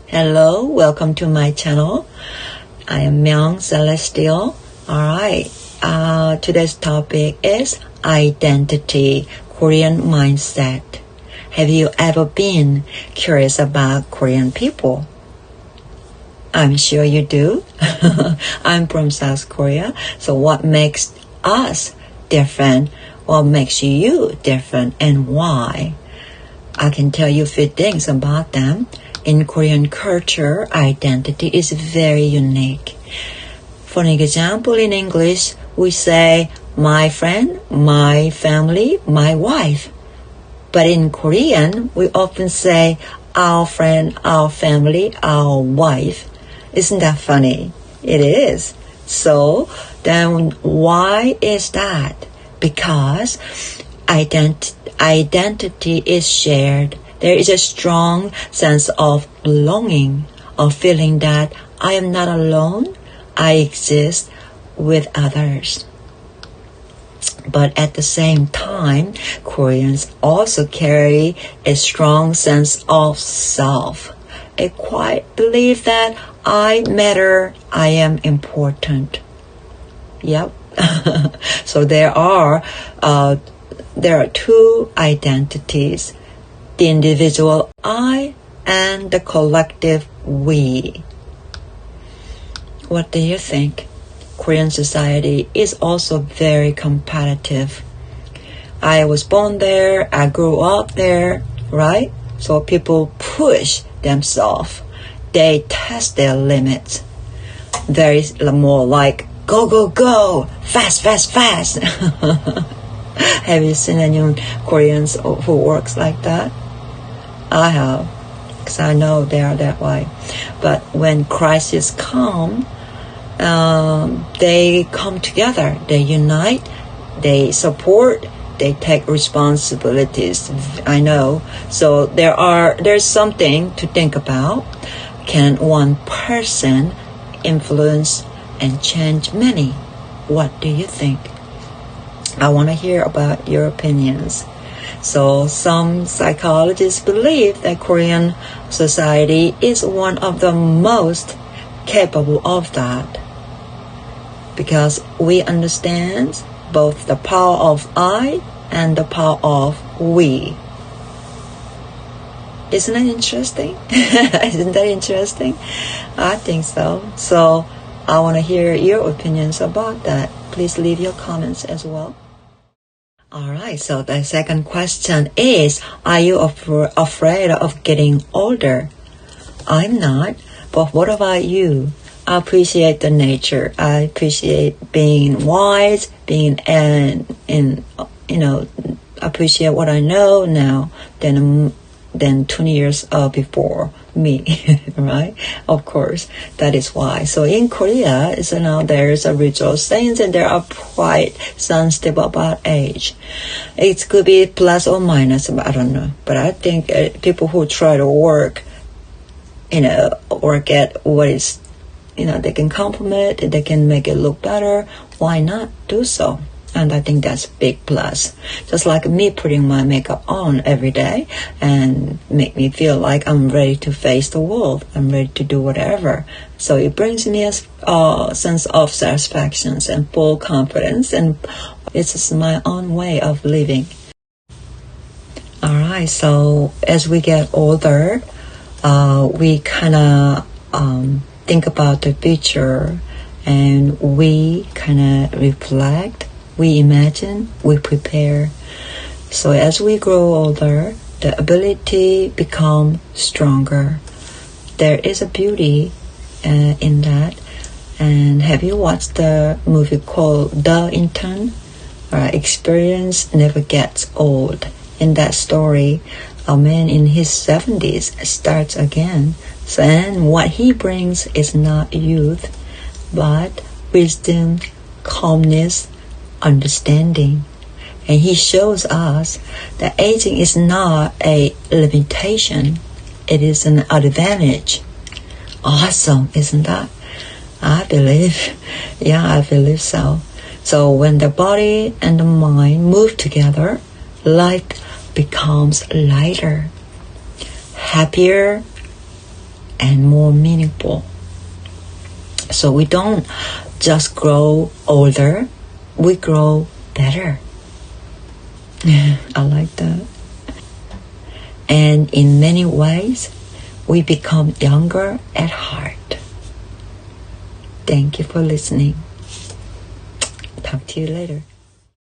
Hello, welcome to my channel. I am Myong Celestial. Alright, today's topic is identity, Korean mindset. Have you ever been curious about Korean people? I'm sure you do. I'm from South Korea, so what makes us different? What makes you different and why? I can tell you a few things about them. In Korean culture, identity is very unique. For an example, in English, we say, my friend, my family, my wife. But in Korean, we often say, our friend, our family, our wife. Isn't that funny? It is. So, then why is that? Because identity is shared. There is a strong sense of belonging, of feeling that I am not alone, I exist with others. But at the same time, Koreans also carry a strong sense of self, a quiet belief that I matter, I am important. Yep. So there are two identities, the individual I and the collective we. What do you think? Korean society is also very competitive. I was born there, I grew up there, right? So people push themselves. They test their limits. Very more like, go, go, go, fast, fast, fast. Have you seen any Koreans who works like that? I have, because I know they are that way. But when crisis come, they come together, they unite, they support, they take responsibilities. I know. So there's something to think about. Can one person influence and change many? What do you think? I want to hear about your opinions. So some psychologists believe that Korean society is one of the most capable of that, because we understand both the power of I and the power of we. Isn't that interesting? Isn't that interesting? I think so. So I want to hear your opinions about that. Please leave your comments as well. Alright, so the second question is, are you afraid of getting older? I'm not, but what about you? I appreciate the nature. I appreciate being wise, appreciate what I know now than 20 years before me, right? Of course, that is why. So in Korea, there's a ritual saying that they are quite sensitive about age. It could be plus or minus, I don't know. But I think people who try to work at what is, they can compliment, they can make it look better. Why not do so? And I think that's a big plus. Just like me putting my makeup on every day and make me feel like I'm ready to face the world. I'm ready to do whatever. So it brings me a sense of satisfaction and full confidence. And it's just my own way of living. Alright, so as we get older, we kind of think about the future, and we kind of reflect. We imagine, we prepare. So as we grow older, the ability becomes stronger. There is a beauty in that. And have you watched the movie called The Intern? Experience never gets old. In that story, a man in his 70s starts again. And what he brings is not youth, but wisdom, calmness, understanding. And he shows us that aging is not a limitation, it is an advantage. Awesome, isn't that? I believe so. So when the body and the mind move together, life becomes lighter, happier, and more meaningful. So we don't just grow older, we grow better. I like that. And in many ways, we become younger at heart. Thank you for listening. Talk to you later.